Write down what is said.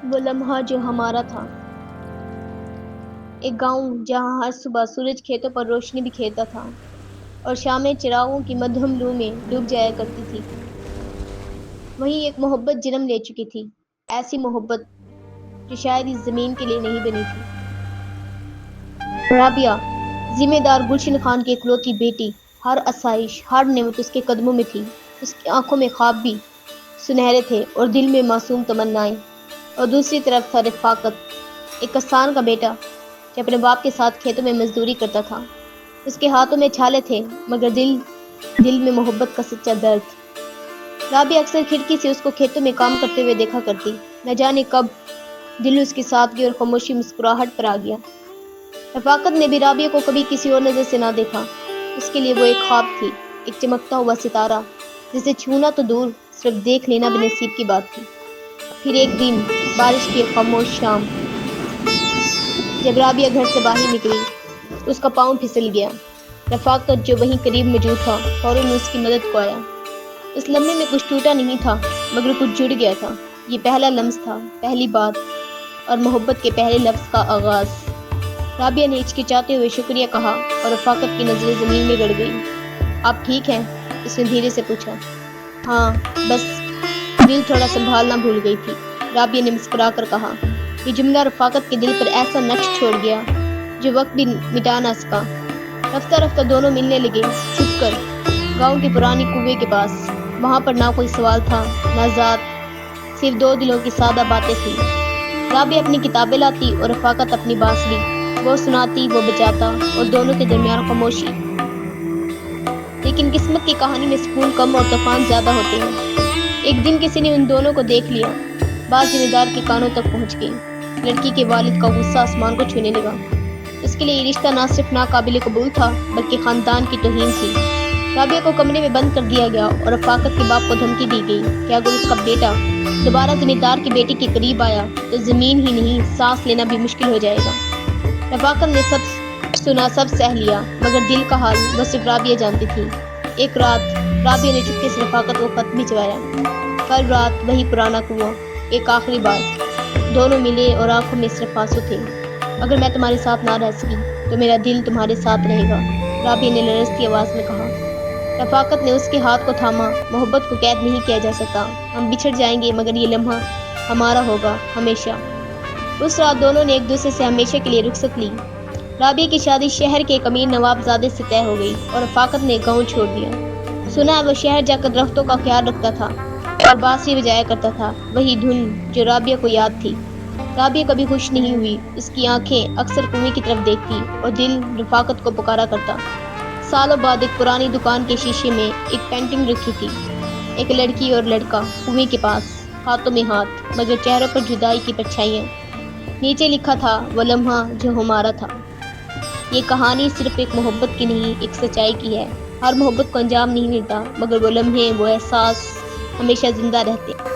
وہ لمحہ جو ہمارا تھا۔ ایک گاؤں جہاں ہر صبح سورج کھیتوں پر روشنی بکھیرتا تھا اور شامیں چراغوں کی مدھم لو میں ڈوب جایا کرتی تھی۔ وہیں ایک محبت جنم لے چکی تھی، ایسی محبت جو شاید اس زمین کے لیے نہیں بنی تھی۔ رابعہ، ذمہ دار گلشن خان کی اکلوتی بیٹی، ہر آسائش، ہر نعمت اس کے قدموں میں تھی۔ اس کی آنکھوں میں خواب بھی سنہرے تھے اور دل میں معصوم تمنائیں۔ اور دوسری طرف تھا رفاقت، ایک کسان کا بیٹا جو اپنے باپ کے ساتھ کھیتوں میں مزدوری کرتا تھا۔ اس کے ہاتھوں میں چھالے تھے مگر دل میں محبت کا سچا درد۔ رابعہ اکثر کھڑکی سے اس کو کھیتوں میں کام کرتے ہوئے دیکھا کرتی، نہ جانے کب دل اس کی سادگی اور خاموشی مسکراہٹ پر آ گیا۔ رفاقت نے بھی رابعہ کو کبھی کسی اور نظر سے نہ دیکھا۔ اس کے لیے وہ ایک خواب تھی، ایک چمکتا ہوا ستارہ جسے چھونا تو دور، صرف دیکھ لینا بھی نصیب کی بات تھی۔ پھر ایک دن بارش کی ایک خاموش شام، جب رابعہ گھر سے باہر نکلی تو اس کا پاؤں پھسل گیا۔ رفاقت جو وہیں قریب موجود تھا فوراً اس کی مدد کو آیا۔ اس لمحے میں کچھ ٹوٹا نہیں تھا مگر کچھ جڑ گیا تھا۔ یہ پہلا لمس تھا، پہلی بات اور محبت کے پہلے لفظ کا آغاز۔ رابعہ نے ہچکچاتے ہوئے شکریہ کہا اور رفاقت کی نظریں زمین میں گڑ گئی۔ آپ ٹھیک ہیں؟ اس نے دھیرے سے پوچھا۔ ہاں، بس دل تھوڑا سنبھالنا بھول گئی تھی، رابعہ نے مسکرا کر کہا۔ یہ جملہ رفاقت کے دل پر ایسا نقش چھوڑ گیا جو وقت بھی مٹا نہ سکا۔ رفتہ رفتہ دونوں ملنے لگے، چھپ کر، گاؤں کے پرانی کنویں کے پاس۔ وہاں پر نہ کوئی سوال تھا، نہ ذات، صرف دو دلوں کی سادہ باتیں تھیں۔ رابعہ اپنی کتابیں لاتی اور رفاقت اپنی بانسری، وہ سناتی، وہ بجاتا، اور دونوں کے درمیان خاموشی۔ لیکن قسمت کی کہانی میں سکون کم اور طوفان زیادہ ہوتے ہیں۔ ایک دن کسی نے ان دونوں کو دیکھ لیا، بات ذمہ دار کے کانوں تک پہنچ گئی۔ لڑکی کے والد کا غصہ آسمان کو چھونے لگا۔ اس کے لیے یہ رشتہ نہ صرف ناقابل قبول تھا بلکہ خاندان کی توہین تھی۔ رابعہ کو کمرے میں بند کر دیا گیا اور رفاقت کے باپ کو دھمکی دی گئی کہ اگر اس کا بیٹا دوبارہ ذمہ دار کی بیٹی کے قریب آیا تو زمین ہی نہیں، سانس لینا بھی مشکل ہو جائے گا۔ رفاقت نے سب سنا، سب سہ لیا، مگر دل کا حال وہ صرف رابعہ جانتی تھی۔ ایک رات رابعہ نے چپکے سے رفاقت کو خط بھجوایا۔ کل رات وہی پرانا کنواں، ایک آخری بار۔ دونوں ملے اور آنکھوں میں صرف آنسو تھے۔ اگر میں تمہارے ساتھ نہ رہ سکی تو میرا دل تمہارے ساتھ رہے گا، رابعہ نے لرزتی آواز میں کہا۔ رفاقت نے اس کے ہاتھ کو تھاما۔ محبت کو قید نہیں کیا جا سکتا، ہم بچھڑ جائیں گے مگر یہ لمحہ ہمارا ہوگا، ہمیشہ۔ اس رات دونوں نے ایک دوسرے سے ہمیشہ کے لیے رخصت لی۔ رابعہ کی شادی شہر کے ایک امیر نواب زادے سے طے ہو گئی اور رفاقت نے گاؤں چھوڑ دیا۔ سنا ہے وہ شہر جا کر درختوں کا خیال رکھتا تھا اور بانسری بجایا کرتا تھا، وہی دھن جو رابعہ کو یاد تھی۔ رابعہ کبھی خوش نہیں ہوئی، اس کی آنکھیں اکثر کنویں کی طرف دیکھتی اور دل رفاقت کو پکارا کرتا۔ سالوں بعد ایک پرانی دکان کے شیشے میں ایک پینٹنگ رکھی تھی، ایک لڑکی اور لڑکا کنویں کے پاس، ہاتھوں میں ہاتھ، مگر چہروں پر جدائی کی پرچھائیاں۔ نیچے لکھا تھا، وہ لمحہ جو ہمارا تھا۔ یہ کہانی صرف ایک محبت کی نہیں، ایک سچائی کی ہے۔ ہر محبت کو انجام نہیں ملتا مگر وہ لمحے، وہ احساس ہمیشہ زندہ رہتے ہیں۔